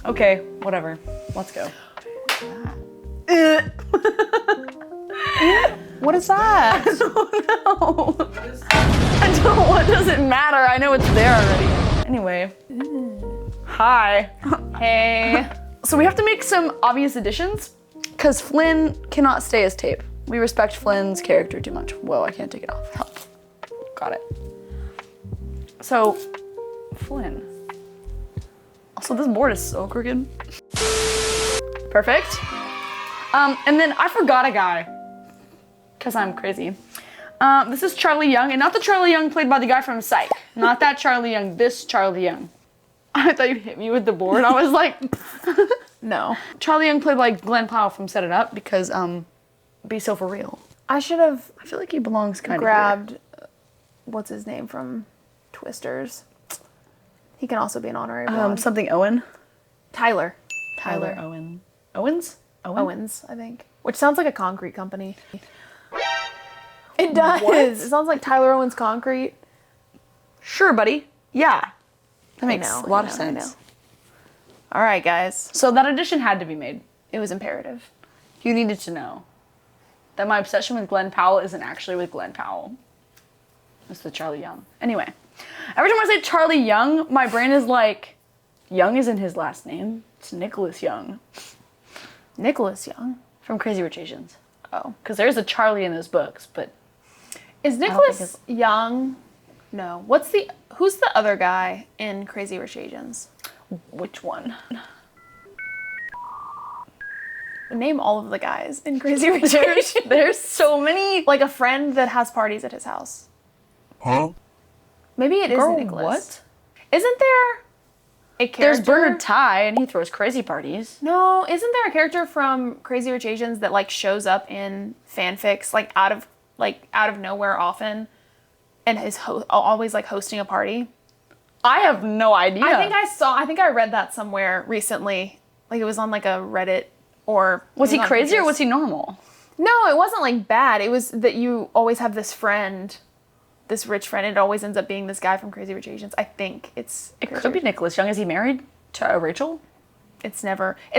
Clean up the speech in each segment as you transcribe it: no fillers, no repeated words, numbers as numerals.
Okay, whatever. Let's go. What is that? I don't know. I don't. What does it matter? I know it's there already. Anyway. Hi. Hey. So we have to make some obvious additions because Flynn cannot stay as tape. We respect Flynn's character too much. Whoa, I can't take it off. Help. Got it. So, Flynn. Also, this board is so crooked. Perfect. And then I forgot a guy because I'm crazy. This is Charlie Young, and not the Charlie Young played by the guy from Psych. Not that Charlie Young, this Charlie Young. I thought you'd hit me with the board. I was like, No. Charlie Young played like Glenn Powell from Set It Up because, be so for real. I should have I feel like he belongs kind of grabbed, what's his name from Twisters? He can also be an honorary blonde. Something Owen. Tyler Owen. Owens? Owens, I think. Which sounds like a concrete company. It does. What? It sounds like Tyler Owens Concrete. Sure, buddy. Yeah. That I makes know, a lot I of know, I sense. All right, guys. So that addition had to be made. It was imperative. You needed to know that my obsession with Glenn Powell isn't actually with Glenn Powell. It's with Charlie Young. Anyway, every time I say Charlie Young, my brain is like, Young isn't his last name. It's Nicholas Young. Nicholas Young. From Crazy Rich Asians. Oh. Because there's a Charlie in those books, but Is Nicholas Young? No. Who's the other guy in Crazy Rich Asians? which one? Name all of the guys in Crazy Rich Asians. There's so many. Like a friend that has parties at his house. Huh? Maybe it is Girl, Nicholas. what? Isn't there a character? There's Bernard Ty, and he throws crazy parties. No, isn't there a character from Crazy Rich Asians that like shows up in fanfics like out of nowhere often, and is always like hosting a party? I have no idea. I think I read that somewhere recently. Like it was on like a Reddit or Was he on crazy or Pinterest. was he normal? No, it wasn't like bad. It was that you always have this friend, this rich friend. It always ends up being this guy from Crazy Rich Asians. I think It could be Nicholas Young. Is he married to Rachel? It's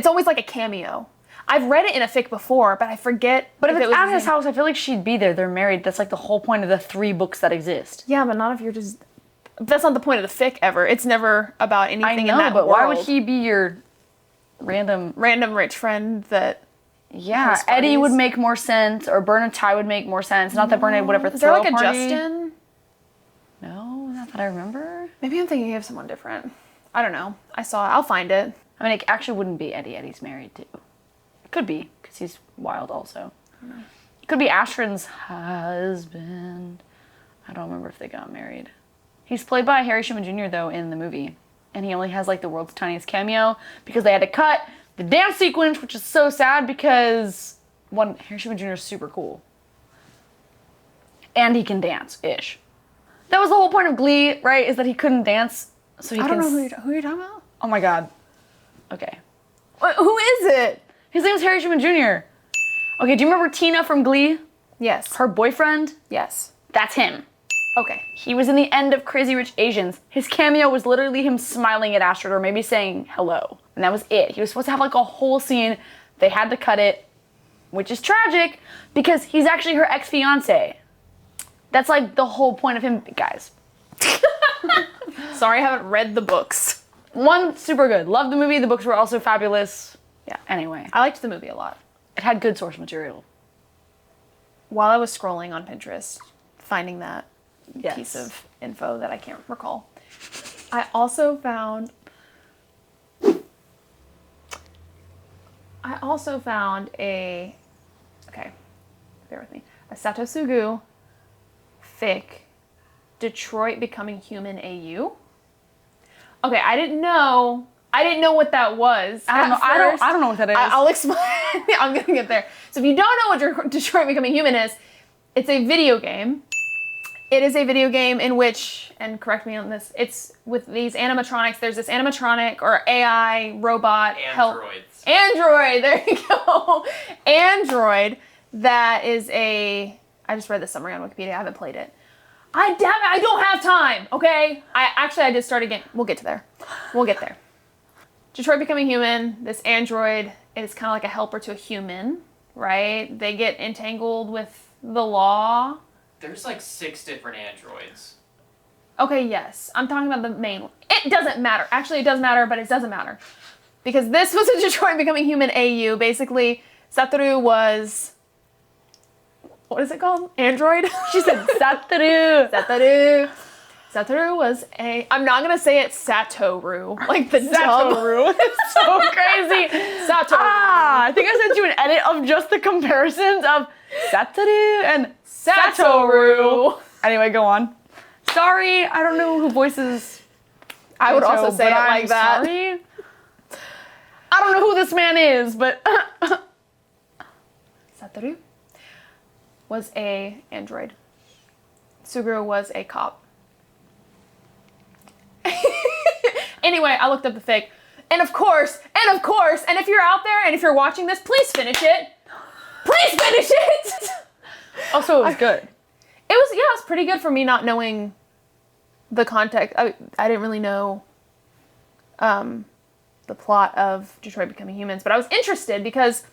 always like a cameo. I've read it in a fic before, but I forget. But if it it's was at his name. house, I feel like she'd be there. They're married. That's like the whole point of the 3 books that exist. Yeah, but not if you're just. That's not the point of the fic ever. It's never about anything I know, in that but world. why would he be your random... Random rich friend that. Yeah, hosts Eddie parties? would make more sense, or Bernard Ty would make more sense. Not that Bernard would ever Is there throw like a party. Justin? No, not that I remember. Maybe I'm thinking of someone different. I don't know. I'll find it. I mean, it actually wouldn't be Eddie. Eddie's married too. It could be, because he's wild also. It could be Astrid's husband. I don't remember if they got married. He's played by Harry Shimon Jr. though in the movie. And he only has like the world's tiniest cameo because they had to cut the dance sequence, which is so sad because Harry Shimon Jr. is super cool. And he can dance-ish. That was the whole point of Glee, right? Is that he couldn't dance, so he I can... don't know who you're talking about. Oh my god. Okay. Who is it? His name is Harry Shimon Jr. Okay, do you remember Tina from Glee? Yes. Her boyfriend? Yes. That's him. Okay. He was in the end of Crazy Rich Asians. His cameo was literally him smiling at Astrid or maybe saying hello. And that was it. He was supposed to have like a whole scene. They had to cut it, which is tragic because he's actually her ex-fiance. That's like the whole point of him, guys. Sorry, I haven't read the books. One, super good. Loved the movie. The books were also fabulous. Yeah. Anyway, I liked the movie a lot. it had good source material. While I was scrolling on Pinterest, finding that Yes. piece of info that I can't recall, I also found a, okay, bear with me, a Satosugu fic, Detroit Becoming Human AU. Okay, I didn't know what that was. I don't know what that is. I'll explain. I'm gonna get there. So if you don't know what Detroit Becoming Human is, it's a video game. It is a video game in which, and correct me on this, it's with these animatronics. There's this animatronic or AI robot. Android, there you go. Android that is I just read the summary on Wikipedia. I haven't played it. Damn it, I don't have time, okay? I did start again. We'll get to there. We'll get there. Detroit Becoming Human, this android is kind of like a helper to a human, right? They get entangled with the law. There's like 6 different androids. Okay, yes. I'm talking about the main one. It doesn't matter. Actually, it does matter, but it doesn't matter. Because this was a Detroit Becoming Human AU. Basically, Satoru was... What is it called? Android? She said Satoru. Satoru. Satoru was a... I'm not going to say it Satoru. Like the Satoru. It's so crazy. Satoru. I think I sent you an edit of just the comparisons of Satoru and Satoru. Anyway, go on. Sorry, I don't know who voices. I would also Jojo, say it but like I'm that. Sorry. I don't know who this man is, but Satoru was a android. Suguru was a cop. Anyway, I looked up the fic. And of course, and if you're out there and if you're watching this, please finish it. Please finish it! also it was good. It was pretty good for me not knowing the context. I didn't really know the plot of Detroit Becoming Humans, but I was interested because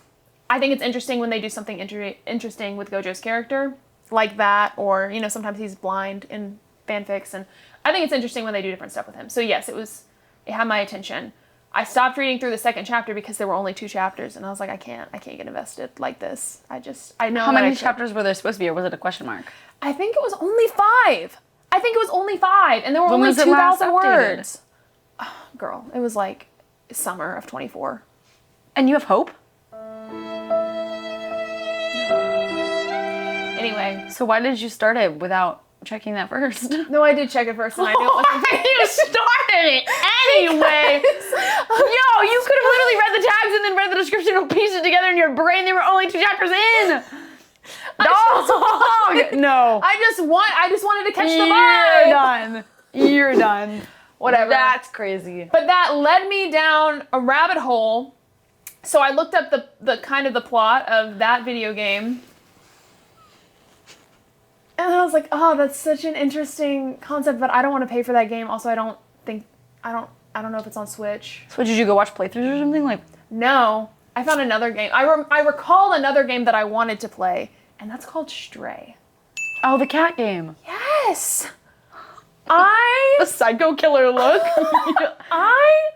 I think it's interesting when they do something interesting with Gojo's character like that, or, you know, sometimes he's blind in fanfics, and I think it's interesting when they do different stuff with him. So yes, it had my attention. I stopped reading through the second chapter because there were only 2 chapters, and I was like, I can't get invested like this. I know. How many chapters were there supposed to be, or was it a question mark? I think it was only 5. And there were When only was it last 2,000 updated? words. Oh, girl, it was like summer of 24. And you have hope? Anyway. So why did you start it without checking that first? No, I did check it first, and I knew it wasn't. You started it anyway. Yo, you could have literally read the tags and then read the description and pieced it together in your brain. There were only 2 chapters in. Dog. No. I just wanted to catch the You're vibe. done. You're done. Whatever. That's crazy. But that led me down a rabbit hole. So I looked up the kind of the plot of that video game. And I was like, oh, that's such an interesting concept, but I don't want to pay for that game. Also, I don't know if it's on Switch. So did you go watch playthroughs or something? Like, No. I found another game. I recall another game that I wanted to play, and that's called Stray. oh, the cat game. Yes! The psycho killer look. I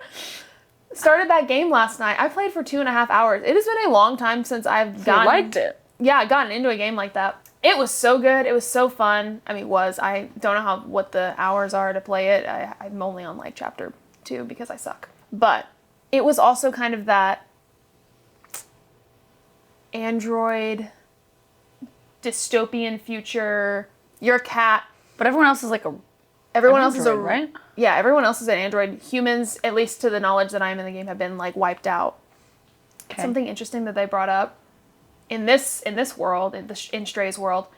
started that game last night. I played for 2.5 hours. It has been a long time since I've liked it. Yeah, gotten into a game like that. It was so good. It was so fun. I mean, I don't know what the hours are to play it. I'm only on like chapter 2 because I suck. But it was also kind of that android dystopian future. You're a cat. But everyone else is like Everyone else is right? Yeah, everyone else is an android. Humans, at least to the knowledge that I am in the game, have been like wiped out. Okay. Something interesting that they brought up in this world, in Stray's world,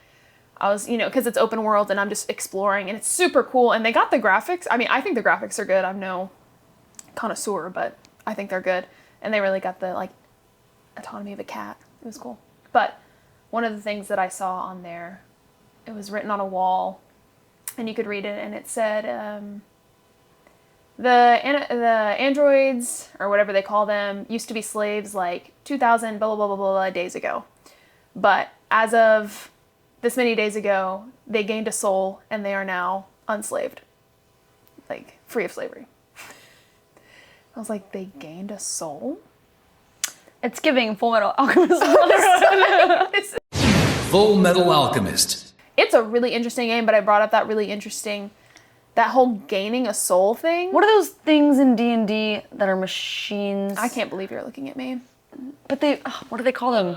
I was, because it's open world and I'm just exploring and it's super cool. And they got the graphics. I mean, I think the graphics are good. I'm no connoisseur, but I think they're good. And they really got the like autonomy of a cat. It was cool. But one of the things that I saw on there, it was written on a wall, and you could read it, and it said, the androids, or whatever they call them, used to be slaves like 2,000 blah, blah, blah, blah, blah days ago. But as of this many days ago, they gained a soul, and they are now unslaved. Like, free of slavery. I was like, they gained a soul? It's giving Full Metal Alchemist Brotherhood. Full Metal Alchemist. It's a really interesting game, but I brought up that whole gaining a soul thing. What are those things in D&D that are machines? I can't believe you're looking at me. But what do they call them?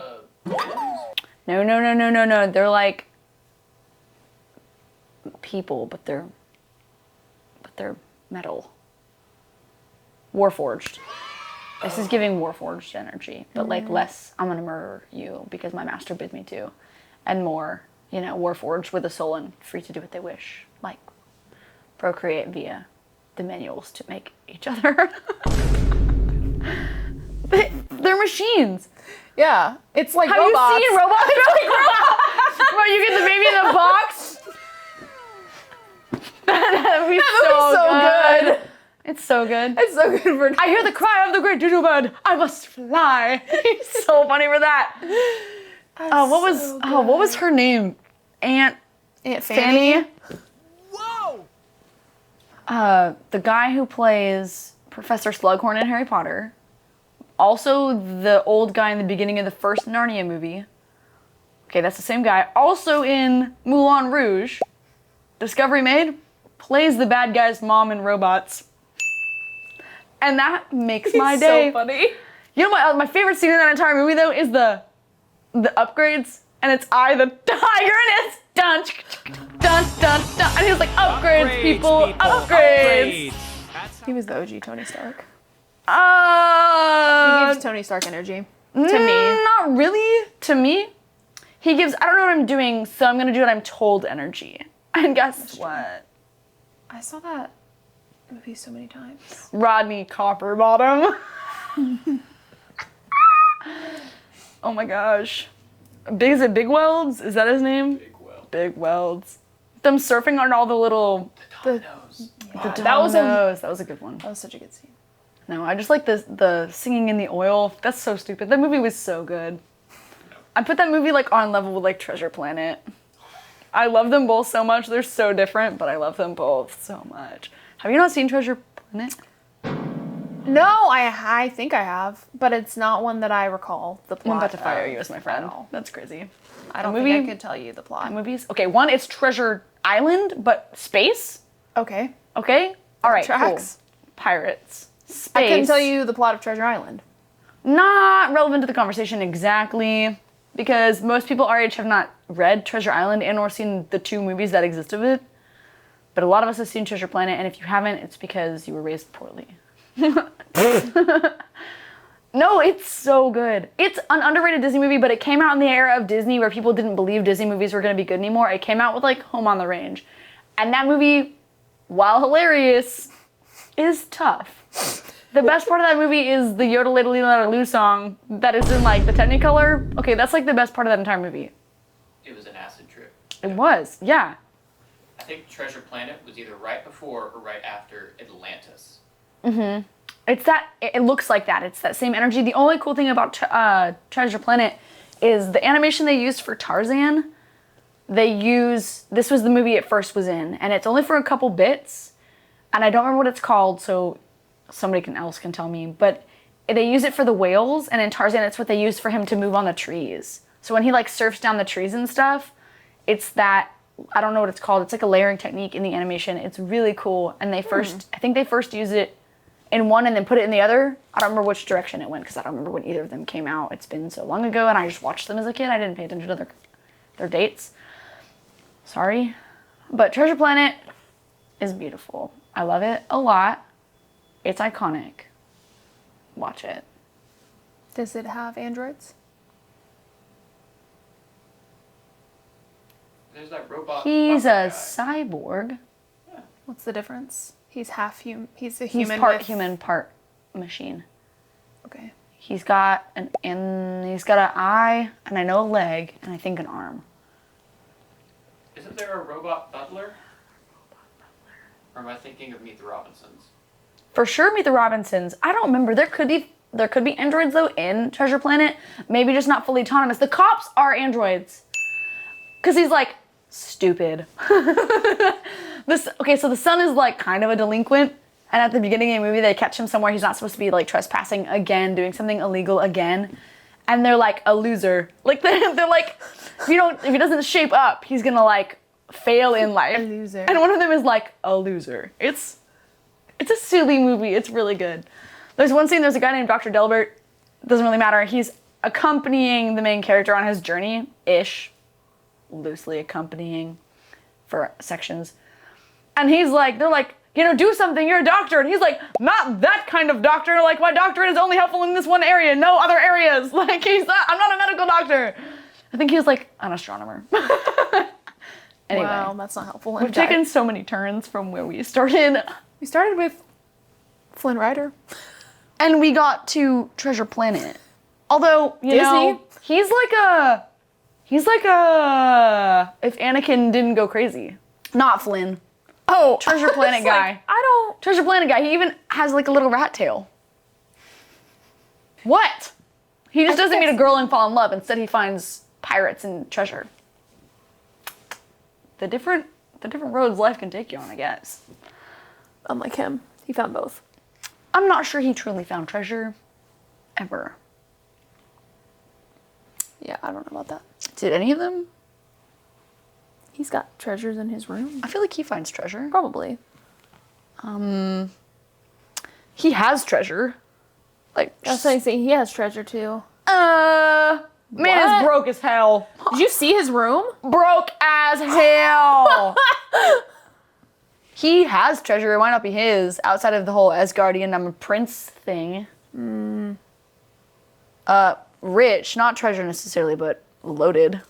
No. They're like people, but they're metal. Warforged. This is giving Warforged energy, but like less, I'm gonna murder you because my master bid me to, and more, Warforged with a soul and free to do what they wish, like procreate via the manuals to make each other. They're machines. Yeah, it's like Have robots. you seen robots? They're like robots. Where you get the baby in the box. That'd be so good. It's so good. It's so good for I hear the cry of the great doodle bird. I must fly. He's so funny for that. What was her name? Aunt Fanny. The guy who plays Professor Slughorn in Harry Potter. Also the old guy in the beginning of the first Narnia movie. Okay, that's the same guy. Also in Moulin Rouge. Discovery Made. Plays the bad guy's mom in Robots. And that makes my day. So funny. You know my favorite scene in that entire movie though is the upgrades, and it's I the tiger, and it's dun dun dun dun, and he was like upgrades, people, upgrades. He was the OG Tony Stark. He Uh, gives Tony Stark energy. To me. Not really. To me, he gives I don't know what I'm doing, so I'm gonna do what I'm told energy. And guess what? I saw that movie so many times. Rodney Copperbottom. Oh my gosh. Is it Big Welds? Is that his name? Big well. Big Welds. Them surfing on all the little... Dominoes. That was That was a good one. That was such a good scene. No, I just like the singing in the oil. That's so stupid. That movie was so good. I put that movie like on level with like Treasure Planet. I love them both so much. They're so different, but I love them both so much. Have you not seen Treasure Planet? No, I think I have, but it's not one that I recall the plot. I'm about to fire of you as my friend. at all. That's crazy. I don't movie- think I could tell you the plot. Movies? Okay, one, it's Treasure Island, but space. Okay. Okay? All right, Tracks. cool. Pirates. Space. I couldn't tell you the plot of Treasure Island. Not relevant to the conversation exactly, because most people our age have not read Treasure Island and or seen the two movies that exist of it. But a lot of us have seen Treasure Planet, and if you haven't, it's because you were raised poorly. No, it's so good. It's an underrated Disney movie, but it came out in the era of Disney where people didn't believe Disney movies were going to be good anymore. It came out with like Home on the Range. And that movie, while hilarious, is tough. The best part of that movie is the Yodeladoo song that is in like the Technicolor. Okay, that's like the best part of that entire movie. It was an acid trip. It was, yeah. I think Treasure Planet was either right before or right after Atlantis. It's that, it looks like that. It's that same energy. The only cool thing about Treasure Planet is the animation they used for Tarzan. This was the movie it first was in, and it's only for a couple bits, and I don't remember what it's called, so somebody else can tell me, but they use it for the whales, and in Tarzan it's what they used for him to move on the trees. So when he like surfs down the trees and stuff, it's that, I don't know what it's called, it's like a layering technique in the animation. It's really cool, and I think they first used it in one and then put it in the other. I don't remember which direction it went because I don't remember when either of them came out. It's been so long ago, and I just watched them as a kid. I didn't pay attention to their dates. Sorry. But Treasure Planet is beautiful. I love it a lot. It's iconic. Watch it. Does it have androids? There's that robot. He's puppet a guy. cyborg. What's the difference? He's half human. He's a He's human. part with... human, part machine. Okay. He's got an eye, and I know a leg, and I think an arm. Isn't there a robot butler? Or am I thinking of Meet the Robinsons? For sure, Meet the Robinsons. I don't remember. There could be androids though in Treasure Planet. Maybe just not fully autonomous. The cops are androids. Cause he's like stupid. So the son is like kind of a delinquent, and at the beginning of the movie they catch him somewhere he's not supposed to be, like trespassing again, doing something illegal again, and they're like a loser. Like they're like, if he doesn't shape up, he's gonna like fail in life. A loser. And one of them is like a loser. It's a silly movie. It's really good. There's one scene, there's a guy named Dr. Delbert. Doesn't really matter. He's accompanying the main character on his journey-ish. Loosely accompanying for sections. And he's like, they're like, do something, you're a doctor. And he's like, not that kind of doctor. Like, my doctorate is only helpful in this one area, no other areas. Like, I'm not a medical doctor. I think he was like an astronomer. Anyway. Wow, that's not helpful. We've taken so many turns from where we started. We started with Flynn Rider. And we got to Treasure Planet. Although, you know, he's like if Anakin didn't go crazy. Not Flynn. Oh, Treasure Planet guy. I don't. Treasure Planet guy. He even has like a little rat tail. What? He just doesn't meet a girl and fall in love. Instead, he finds pirates and treasure. The different roads life can take you on, I guess. Unlike him, he found both. I'm not sure he truly found treasure, ever. Yeah, I don't know about that. Did any of them? He's got treasures in his room. I feel like he finds treasure. Probably. He has treasure. Like, That's what I'm saying. He has treasure too. man What? is broke as hell. Did you see his room? Broke as hell. He has treasure. It might not be his. Outside of the whole Asgardian, I'm a prince thing. Rich, not treasure necessarily, but loaded.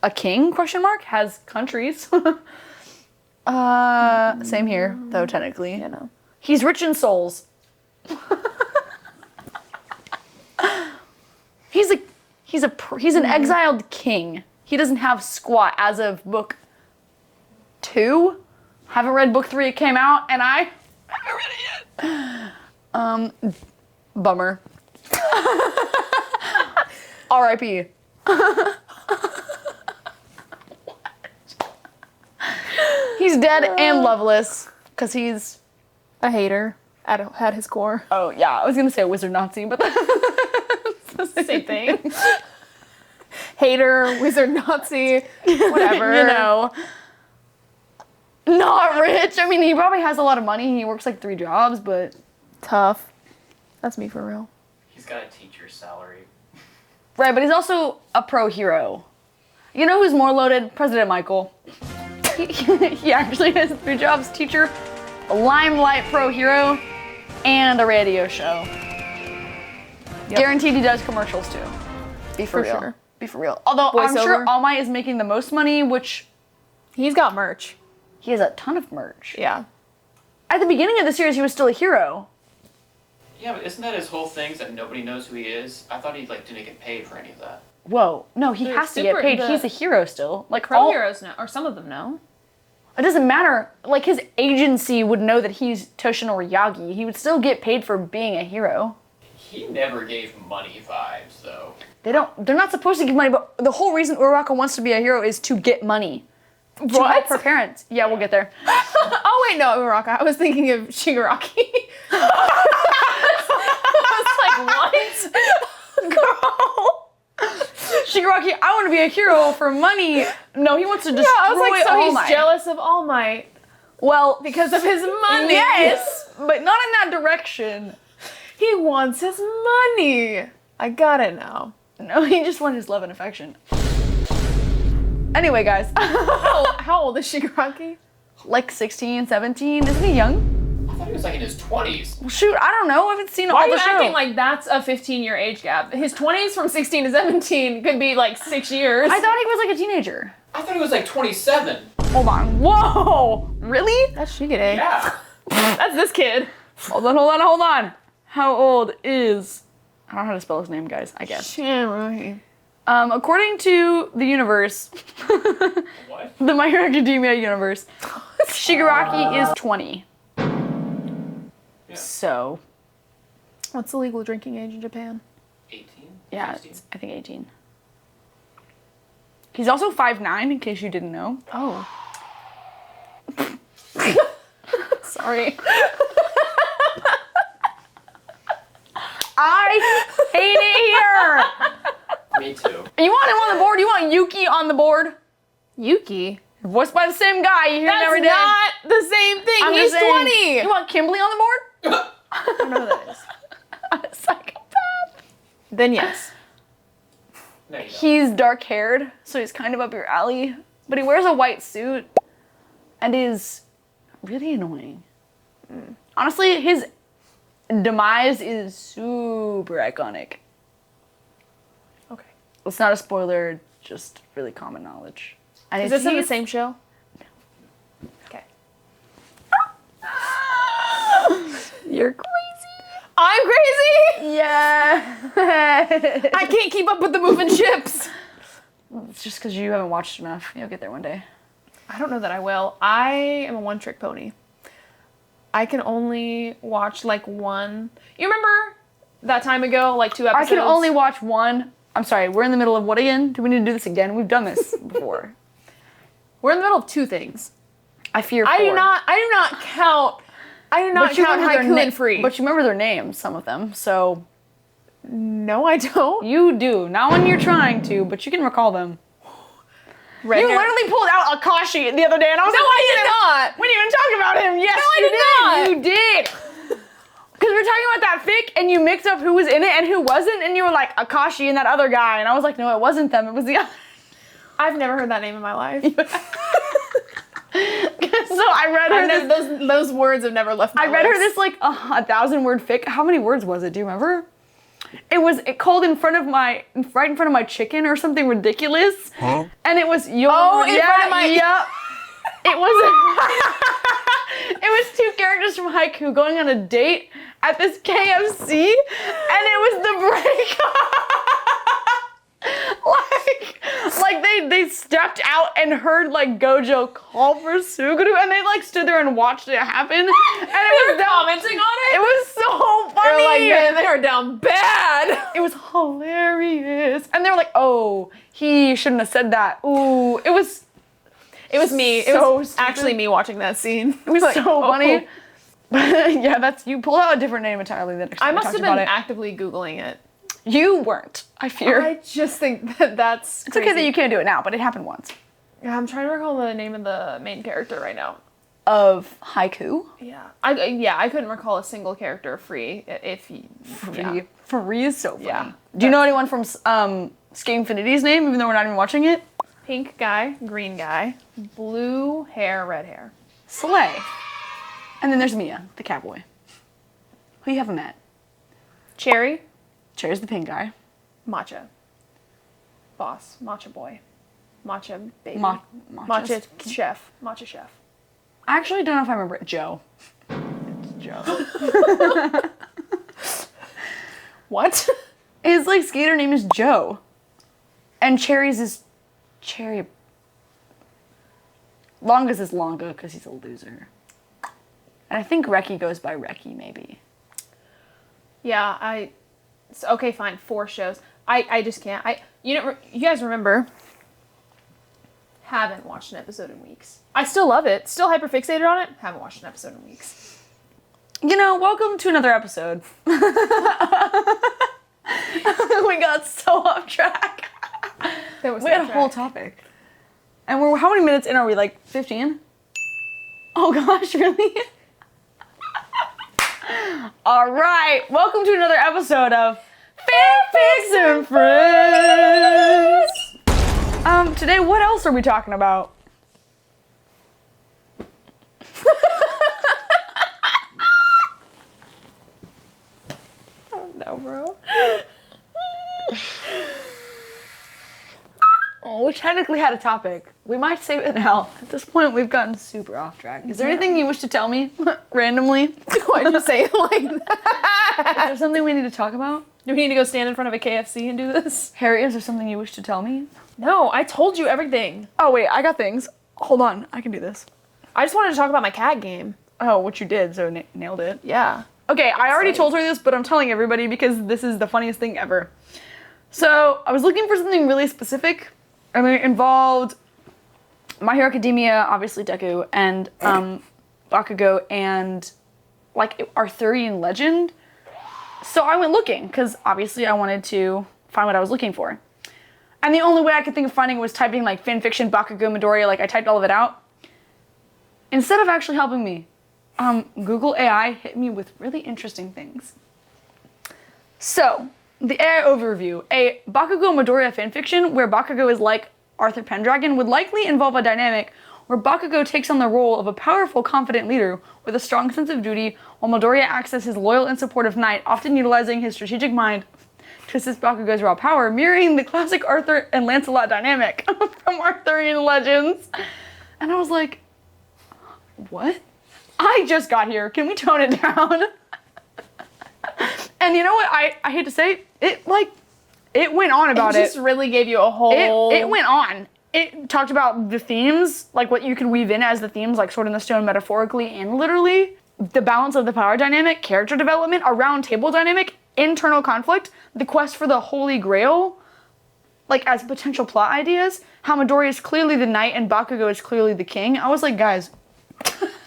A king? Question mark has countries. Same here, though technically. You know. He's rich in souls. He's an exiled king. He doesn't have squat as of book 2. Haven't read book 3. It came out, and I haven't read it yet. Bummer. R.I.P. He's dead and loveless because he's. A hater at his core. Oh yeah, I was gonna say a wizard Nazi, but Same thing. Hater, wizard, Nazi, whatever. you know. Not rich. I mean, he probably has a lot of money. He works like 3 jobs, but Tough. That's me for real. He's got a teacher's salary. right. But he's also a pro hero. You know who's more loaded? President Michael. He actually has 3 jobs: teacher, a limelight pro hero, and a radio show. Guaranteed he does commercials too. Be for real. Sure. Be for real. Although I'm sure Voiceover. All Might is making the most money, which He's got merch. he has a ton of merch. Yeah. At the beginning of the series, he was still a hero. Yeah, but isn't that his whole thing? Is that nobody knows who he is? I thought he didn't get paid for any of that. Whoa, no, he They're has to get super- paid. the- He's a hero still. Like Pro all, heroes know, or some of them know. it doesn't matter. Like his agency would know that he's Toshinori Yagi. He would still get paid for being a hero. He never gave money vibes, though. They're not supposed to give money, but the whole reason Uraraka wants to be a hero is to get money. To help her parents. Yeah, we'll get there. Oh wait, no, Uraraka. I was thinking of Shigaraki. I was like, what? Girl. Shigaraki, I want to be a hero for money. No, he wants to destroy Yeah, I was like, so All he's Might. jealous of All Might Well, because of his money. yes, but not in that direction. He wants his money. I got it now. No, he just wants his love and affection. Anyway, guys. How old is Shigaraki? Like 16, 17. Isn't he young? I thought he was in his 20s. Well, shoot, I don't know. I haven't seen Why all are you the show. acting like that's a 15-year age gap? His 20s from 16 to 17 could be like 6 years. I thought he was like a teenager. I thought he was 27. Hold on. Whoa! Really? That's Shigure. Yeah. That's this kid. Hold on. How old is... I don't know how to spell his name, guys, I guess. According to the universe, What? the My Hero Academia universe, Shigaraki is 20. Yeah. So, What's the legal drinking age in Japan? 18? yeah, 16? it's, I think 18. He's also 5'9", in case you didn't know. Oh. Sorry. I hate it here! Me too. You want him on the board? You want Yuki on the board? Yuki. Voiced by the same guy. You hear him That's every day. not the same thing. I'm He's just saying, 20. You want Kimberly on the board? I don't know who that is. Psychopath. Then yes. No, you don't. He's dark haired, so he's kind of up your alley. But he wears a white suit and is really annoying. Honestly, his demise is super iconic. Okay. It's not a spoiler, just really common knowledge. And Is this in the he's- same show? Okay. You're crazy. I'm crazy. Yeah. I can't keep up with the moving ships. It's just because you haven't watched enough. You'll get there one day. I don't know that I will. I am a one-trick pony. I can only watch like one. You remember that time ago, like 2 episodes? I can only watch one. I'm sorry, we're in the middle of what again? Do we need to do this again? We've done this before. We're in the middle of 2 things. I fear 4. I do not count Haiku and Free. But you remember their names, some of them, so... No, I don't. You do. Not when you're trying to, but you can recall them. Red You hair. literally pulled out Akashi the other day, and I was No, like, I did not. We didn't even talk about him. Yes, No, I you did not. You did. Because we were talking about that fic, and you mixed up who was in it and who wasn't, and you were like, Akashi and that other guy, and I was like, no, it wasn't them. It was the other. I've never heard that name in my life. So I read her those words have never left my I read her lips. this like 1,000-word fic. How many words was it? Do you remember? It called right in front of my chicken or something ridiculous. Huh? And it was in front of my Yep. It was it was 2 characters from Haiku going on a date at this KFC, and it was the breakup. like they stepped out and heard like Gojo call for Suguru, and they like stood there and watched it happen. And it was commenting on it. It was so funny. They're like, man, they are down bad. It was hilarious. And they were like, oh, he shouldn't have said that. Ooh, it was me. It so was stupid. actually me watching that scene. It was like, so oh. funny. Yeah, you pulled out a different name entirely the next time I we must talked have been about it. actively Googling it. You weren't, I fear. I just think that's It's okay that you can't do it now, but it happened once. Yeah, I'm trying to recall the name of the main character right now. Of Haiku? Yeah. I couldn't recall a single character free Free is so funny. Yeah. Do you know anyone from Skate Infinity's name, even though we're not even watching it? Pink guy, green guy, blue hair, red hair. Slay. And then there's Mia, the cowboy. Who you haven't met. Cherry, Cherry's the pink guy. matcha. Boss, matcha boy. Matcha baby. Matcha chef. Matcha chef. I actually don't know if I remember it. Joe. It's Joe. What? His like skater name is Joe. And Cherry's is Cherry. Longa's is Longa because he's a loser. And I think Reki goes by Reki maybe. Yeah, okay, fine, 4 shows. I just can't. You guys remember? Haven't watched an episode in weeks. I still love it. Still hyperfixated on it. Haven't watched an episode in weeks. You know, welcome to another episode. We got so off track. We had a whole topic. And how many minutes in are we? Like 15? Oh gosh, really? All right, welcome to another episode of Fanfics Friends. Today, what else are we talking about? Oh no, bro. Oh, we technically had a topic. We might save it now. At this point, we've gotten super off track. Is there anything you wish to tell me randomly? Why'd you say it like that? Is there something we need to talk about? Do we need to go stand in front of a KFC and do this? Harry, is there something you wish to tell me? No, I told you everything. Oh, wait, I got things. Hold on, I can do this. I just wanted to talk about my cat game. Oh, what you did, so nailed it. Yeah. Okay, I already told her this, but I'm telling everybody because this is the funniest thing ever. So, I was looking for something really specific. I mean, it involved My Hero Academia, obviously Deku, and Bakugo, and like Arthurian legend. So I went looking, because obviously I wanted to find what I was looking for. And the only way I could think of finding it was typing like fanfiction Bakugo Midoriya, like I typed all of it out. Instead of actually helping me, Google AI hit me with really interesting things. So, the AI overview. A Bakugo Midoriya fanfiction where Bakugo is like Arthur Pendragon would likely involve a dynamic where Bakugo takes on the role of a powerful, confident leader with a strong sense of duty, while Midoriya acts as his loyal and supportive knight, often utilizing his strategic mind to assist Bakugo's raw power, mirroring the classic Arthur and Lancelot dynamic from Arthurian legends. And I was like, what? I just got here. Can we tone it down? And you know what? I hate to say it, it went on about it. It just really gave you a whole... It went on. It talked about the themes, like what you could weave in as the themes, like Sword in the Stone metaphorically and literally. the balance of the power dynamic, character development, a round table dynamic, internal conflict, the quest for the Holy Grail, like as potential plot ideas, how Midori is clearly the knight and Bakugo is clearly the king. I was like, guys,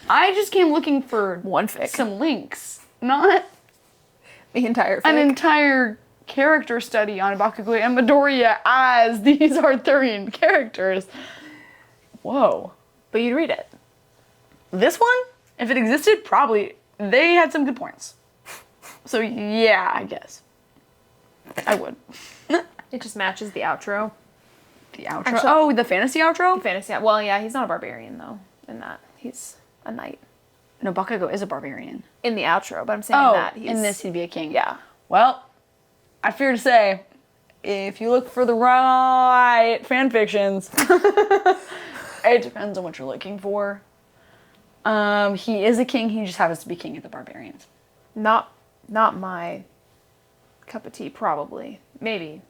I just came looking for One fic. some links, not The entire fic. an entire character study on Bakugo and Midoriya as these Arthurian characters. Whoa. But you'd read it. This one, if it existed, probably they had some good points. So yeah, I guess I would. It just matches the outro. The outro. Actually- The fantasy outro. Fantasy. Well, yeah, he's not a barbarian though. In that, he's a knight. No, Bakugo is a barbarian. In the outro, but I'm saying that he's in this he'd be a king. Yeah. Well, I fear to say, if you look for the right fan fictions, it depends on what you're looking for. He is a king. He just happens to be king of the barbarians. Not my cup of tea. Probably, maybe,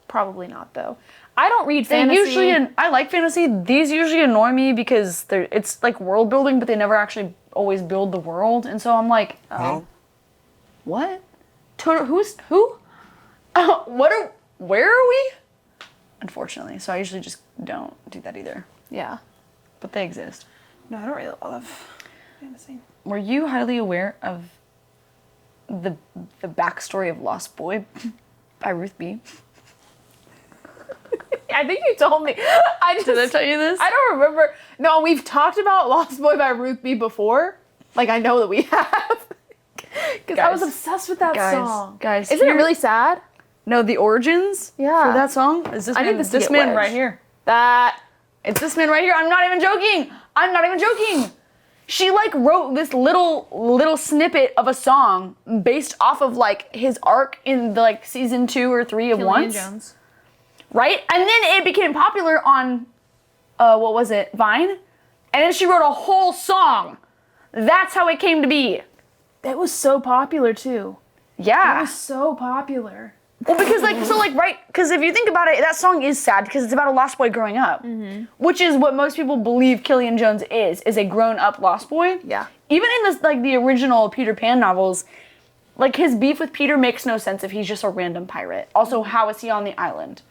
probably not though. I don't read fantasy. I like fantasy. These usually annoy me because it's like world building, but they never actually always build the world, and so I'm like, what? Who? Where are we? Unfortunately, so I usually just don't do that either. Yeah. But they exist. No, I don't read a lot of fantasy. Were you highly aware of the backstory of Lost Boy by Ruth B? I think you told me. Did I tell you this? I don't remember. No, we've talked about Lost Boy by Ruth B before. Like, I know that we have. Because I was obsessed with that song. Guys, Isn't it really sad? No, the origins Yeah. for that song is this I man, need this to this get man wedged. right here. It's It's this man right here. I'm not even joking. I'm not even joking. She like wrote this little snippet of a song based off of like his arc in the like season 2 or 3 of Once. Jones. Right? And then it became popular on, what was it, Vine? And then she wrote a whole song. That's how it came to be. That was so popular too. Yeah. It was so popular. Well, because right, because if you think about it, that song is sad because it's about a lost boy growing up. Mm-hmm. Which is what most people believe Killian Jones is a grown-up lost boy. Yeah. Even in this, like, the original Peter Pan novels, like, his beef with Peter makes no sense if he's just a random pirate. Also, how is he on the island?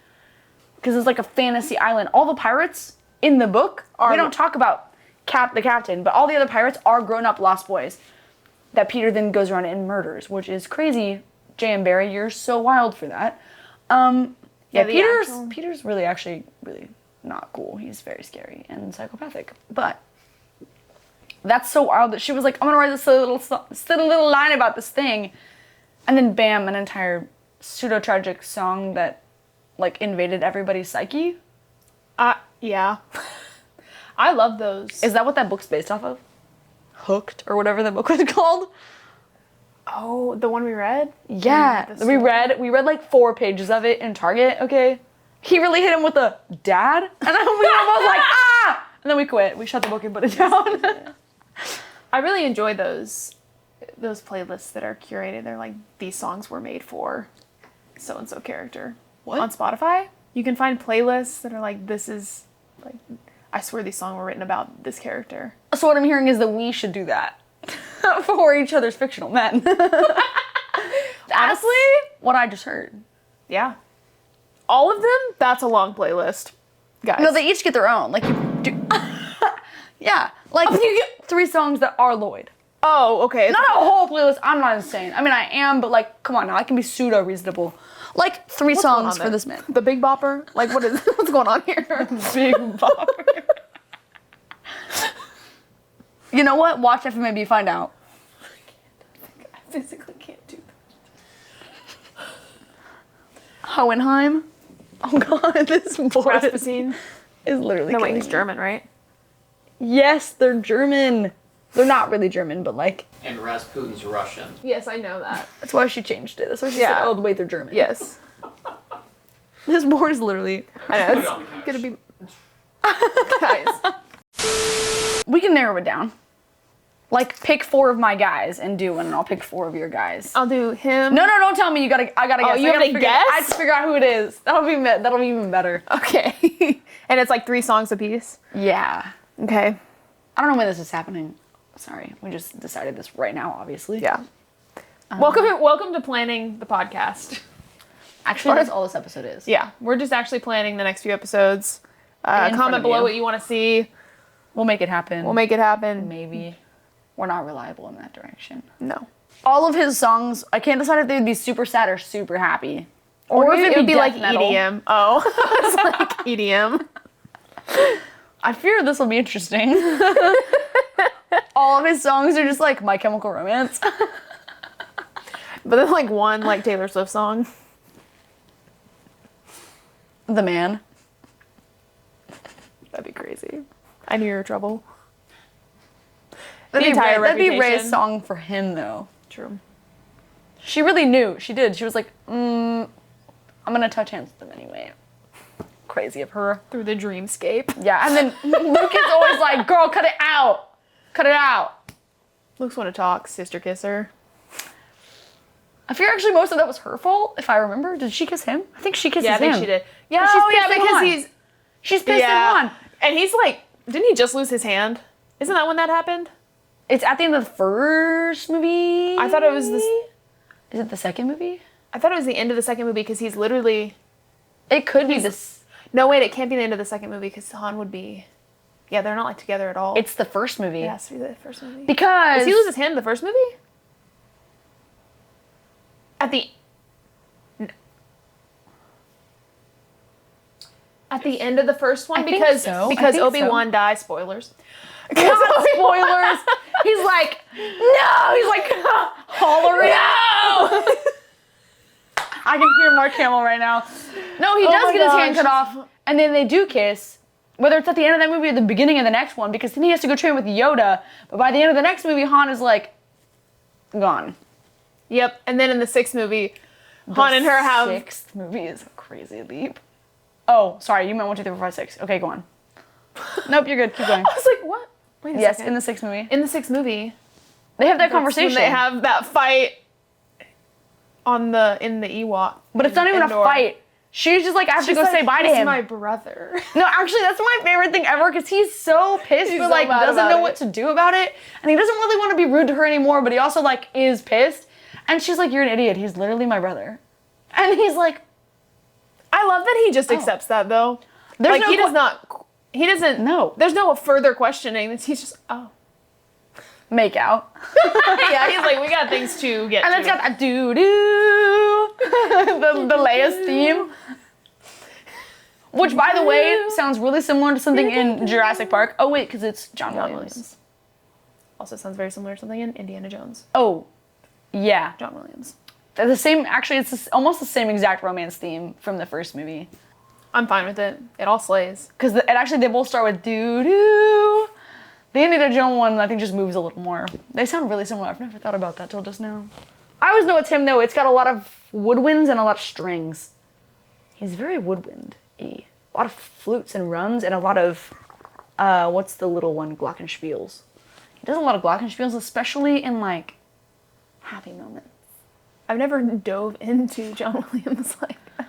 Because it's like a fantasy island. All the pirates in the book, we don't talk about the captain, but all the other pirates are grown-up lost boys that Peter then goes around and murders, which is crazy. J.M. Barrie, you're so wild for that. Peter's really not cool. He's very scary and psychopathic. But that's so wild that she was like, I'm gonna write this little line about this thing, and then bam, an entire pseudo-tragic song that like invaded everybody's psyche. Yeah. I love those. Is that what that book's based off of? Hooked, or whatever the book was called? Oh, the one we read? Yeah, we read like 4 pages of it in Target, okay? He really hit him with a dad, and then we were both like, ah! And then we quit. We shut the book and put it down. I really enjoy those playlists that are curated. They're like, these songs were made for so-and-so character. What? On Spotify, you can find playlists that are like, this is, like, I swear these songs were written about this character. So what I'm hearing is that we should do that for each other's fictional men. Honestly, what I just heard. Yeah. All of them, that's a long playlist, guys. No, they each get their own. Like, you do. Yeah. Like, you get 3 songs that are Lloyd. Oh, okay. Not a whole playlist. I'm not insane. I mean, I am, but like, come on now. I can be pseudo reasonable. Like, 3 What's going songs on for there? this man. The Big Bopper? Like, what's going on here? Big bopper. You know what? Watch FMAB, find out. I physically can't do that. Hohenheim. Oh god, this boy Rasputin. is literally No, wait, killing he's me. German, right? Yes, they're German. They're not really German, but like, And Rasputin's Russian. Yes, I know that. that's why she changed it. That's why she Yeah. said, oh, wait, they're German. Yes. This board is literally... I know, it's gonna be... Guys. We can narrow it down. Like, pick 4 of my guys and do one, and I'll pick 4 of your guys. I'll do him. No, don't tell me. I gotta guess. you have to guess? I have to figure out who it is. That'll be even better. Okay. And it's like 3 songs apiece? Yeah. Okay. I don't know when this is happening. Sorry, we just decided this right now, obviously. Yeah. Welcome to planning the podcast. Actually, that's all this episode is. Yeah, we're just actually planning the next few episodes. In front Comment of below you. what you want to see. We'll make it happen. We'll make it happen. Maybe. We're not reliable in that direction. No. All of his songs, I can't decide if they would be super sad or super happy. Or if it would be like death metal. EDM. Oh, it's like EDM. I fear this will be interesting. All of his songs are just like My Chemical Romance. But then like one like Taylor Swift song. The Man. That'd be crazy. I knew you were trouble. That'd entire that'd be Ray's reputation. song for him, though. True. She really knew. She did. She was like, I'm gonna touch hands with him anyway. Crazy of her. Through the dreamscape. Yeah, and then Luke is always like, girl, cut it out. Cut it out. Luke's want to talk. Sister kisser. I fear actually most of that was her fault, if I remember. Did she kiss him? I think she kissed Yeah, I him. think she did. Yeah, But she's oh yeah, pissing because on. he's She's pissed him on. And he's like, didn't he just lose his hand? Isn't that when that happened? It's at the end of the first movie. I thought it was this. Is it the second movie? I thought it was the end of the second movie because he's literally. It could be this. No, wait, it can't be the end of the second movie because Han would be. Yeah, they're not like together at all. It's the first movie. It has to be the first movie. Because Does he lose his hand in the first movie? At the. At the end of the first one, I think because so. I because think so. Obi-Wan dies. Spoilers. not spoilers. He's like, no. He's like hollering. No. I can hear Mark Hamill right now. No, he Oh does my get his hand gosh. cut off, and then they do kiss. Whether it's at the end of that movie or the beginning of the next one, because then he has to go train with Yoda. But by the end of the next movie, Han is like gone. Yep. And then in the sixth movie, Han and her have. The sixth movie is a crazy leap. Oh, sorry, you meant 1, 2, 3, 4, 5, 6. Okay, go on. Nope, you're good. Keep going. I was like, what? Wait a Yes, second. in the sixth movie. In the sixth movie, They have that that's when conversation. they have that fight in the Ewok. But it's not even Endor. a fight. She's just like, I have to She's go like, say bye to "He's him. my brother." No, actually, that's my favorite thing ever because he's so pissed, He's but so like mad doesn't about know it. what to do about it, and he doesn't really want to be rude to her anymore. But he also like is pissed, and she's like, "You're an idiot. He's literally my brother," and he's like, I love that he just accepts that though. "There's Like no he does que- not. He doesn't. No. There's no further questioning. He's just make out," yeah. He's like, we got things to get. and to. it's got that doo doo, the Leia's theme. Which, by the way, sounds really similar to something in Jurassic Park. Oh, wait, because it's John Williams. Also sounds very similar to something in Indiana Jones. Oh, yeah. John Williams. They're the same, actually, it's almost the same exact romance theme from the first movie. I'm fine with it. It all slays. Because they both start with doo-doo. The Indiana Jones one, I think, just moves a little more. They sound really similar. I've never thought about that till just now. I always know it's him, though. It's got a lot of woodwinds and a lot of strings. He's very woodwind-y. A lot of flutes and runs and a lot of, what's the little one? Glockenspiels. He does a lot of glockenspiels, especially in, like, happy moments. I've never dove into John Williams like that.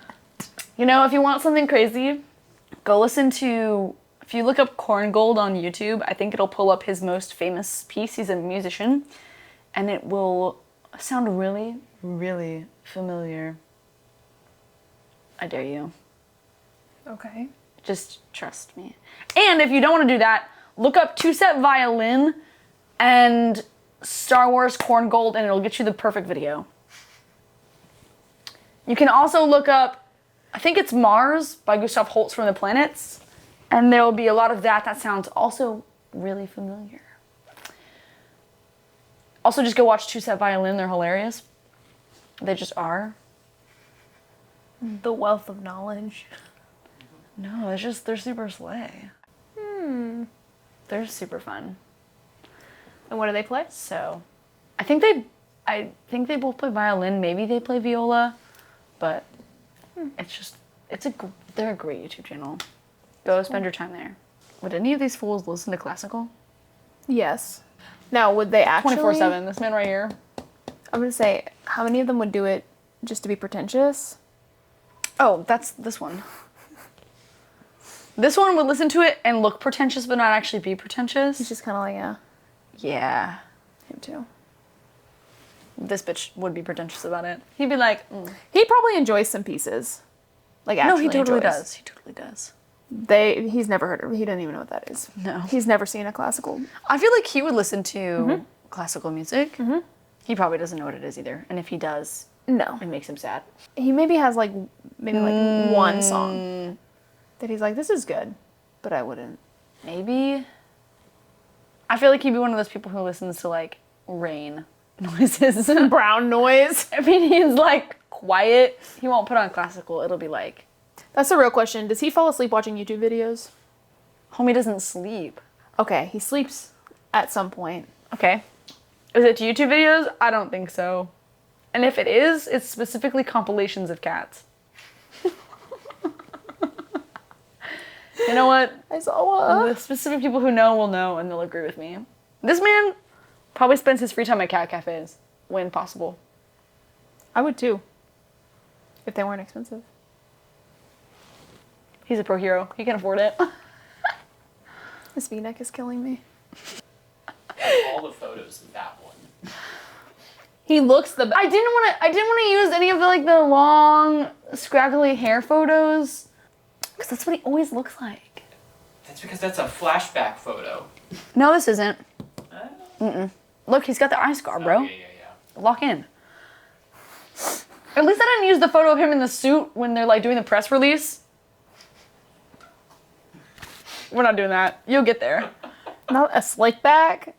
You know, if you want something crazy, go listen to, if you look up Korngold on YouTube, I think it'll pull up his most famous piece. He's a musician, and it will sound really, really familiar. I dare you. Okay. Just trust me. And if you don't want to do that, look up two-set violin and Star Wars Korngold, and it'll get you the perfect video. You can also look up, I think it's Mars by Gustav Holst from the Planets, and there will be a lot of that. That sounds also really familiar. Also, just go watch two-set violin. They're hilarious. They just are. The wealth of knowledge. No, it's just, they're super slay. They're super fun. And what do they play? So, I think they both play violin. Maybe they play viola, but they're a great YouTube channel. Go spend your time there. Would any of these fools listen to classical? Yes. Now, would they actually? 24/7. This man right here. I'm gonna say, how many of them would do it just to be pretentious? Oh, that's this one. This one would listen to it and look pretentious, but not actually be pretentious. It's just kind of like, yeah. Yeah. Him too. This bitch would be pretentious about it. He'd be like, He probably enjoys some pieces. Like no, actually he totally enjoys. does. He totally does. He's never heard of. He doesn't even know what that is. No. He's never seen a classical. I feel like he would listen to classical music. He probably doesn't know what it is either. And if he does, No. it makes him sad. He maybe has like one song that he's like, this is good, but I wouldn't. Maybe. I feel like he'd be one of those people who listens to like rain noises. Brown noise. I mean, he's like quiet. He won't put on classical. It'll be like, That's the real question. Does he fall asleep watching YouTube videos? homie doesn't sleep. Okay, he sleeps at some point. Okay. Is it YouTube videos? I don't think so. And if it is, it's specifically compilations of cats. You know what? I saw The specific people who know will know and they'll agree with me. This man probably spends his free time at cat cafes when possible. I would too. If they weren't expensive. He's a pro hero. He can afford it. This V-neck is killing me. All the photos of that one. He looks the best. I didn't want to use any of the long scraggly hair photos because that's what he always looks like. That's because that's a flashback photo. No, this isn't. Look, he's got the eye scar, bro. Oh, yeah. Lock in. At least I didn't use the photo of him in the suit when they're like doing the press release. We're not doing that. You'll get there. Not a slick back.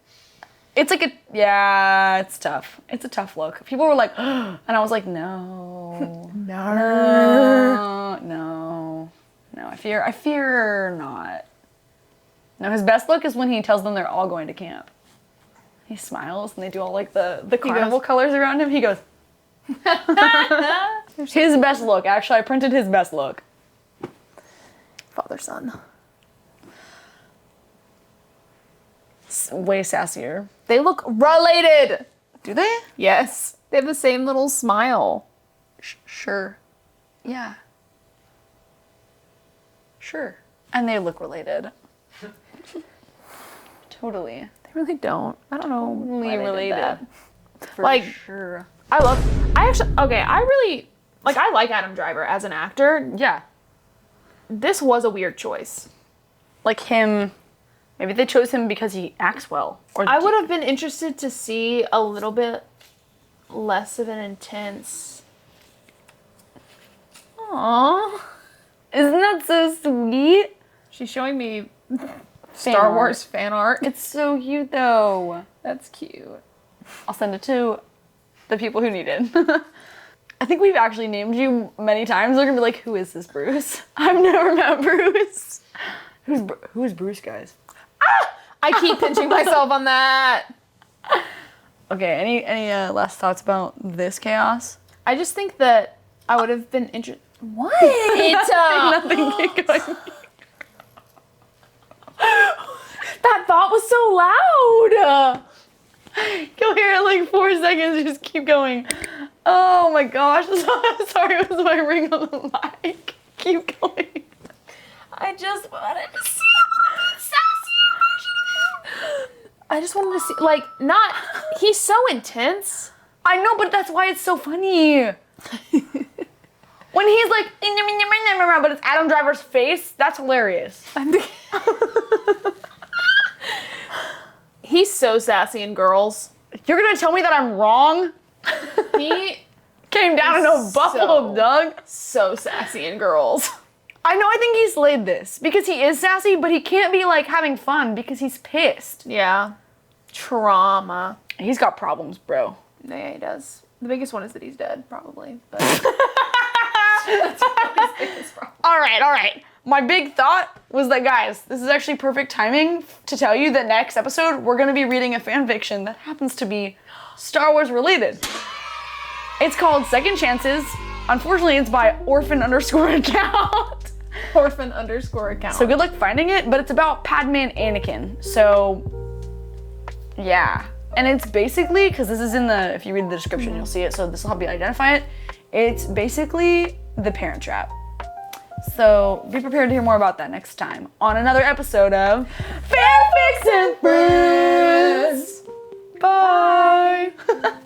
It's like it's tough. It's a tough look. People were like, and I was like, no. No. I fear not. No, his best look is when he tells them they're all going to camp. He smiles and they do all like the carnival colors around him. He goes, his best look. Actually, I printed his best look. Father son. Way sassier. They look related. Do they? Yes. They have the same little smile. Sure. Yeah. Sure. And they look related. Totally. They really don't. I don't know. Totally why they did related. that. For Like, sure. I really I like Adam Driver as an actor. Yeah. This was a weird choice. Like him, maybe they chose him because he acts well. Or I would have been interested to see a little bit less of an intense. Aww. Isn't that so sweet? She's showing me Fan Star art. Wars fan art. It's so cute though. That's cute. I'll send it to the people who need it. I think we've actually named you many times. They're gonna be like, who is this Bruce? I've never met Bruce. Who is Bruce, guys? I keep pinching myself on that. Okay, any last thoughts about this chaos? I just think that I would have been interested. What? Nothing, keep going. That thought was so loud. You'll hear it in like 4 seconds, just keep going. Oh my gosh, sorry, it was my ring on the mic. Keep going. I just wanted to see a little bit sassier version of him. I just wanted to see, like, not, he's so intense. I know, but that's why it's so funny. When he's like, but it's Adam Driver's face, that's hilarious. He's so sassy in Girls. You're gonna tell me that I'm wrong? He Came down in a buffalo, Doug. so sassy in Girls. I know, I think he slayed this because he is sassy, but he can't be like having fun because he's pissed. Yeah. Trauma. He's got problems, bro. Yeah, he does. The biggest one is that he's dead, probably. But All right. My big thought was that, guys, this is actually perfect timing to tell you that next episode we're going to be reading a fan fiction that happens to be Star Wars related. It's called Second Chances. Unfortunately, it's by orphan_account. Orphan_account. So good luck finding it, but it's about Padme and Anakin. So, yeah. And it's basically, because this is in the, if you read the description, you'll see it, so this will help you identify it. It's basically The Parent Trap. So be prepared to hear more about that next time on another episode of Fanfics and Friends. Bye.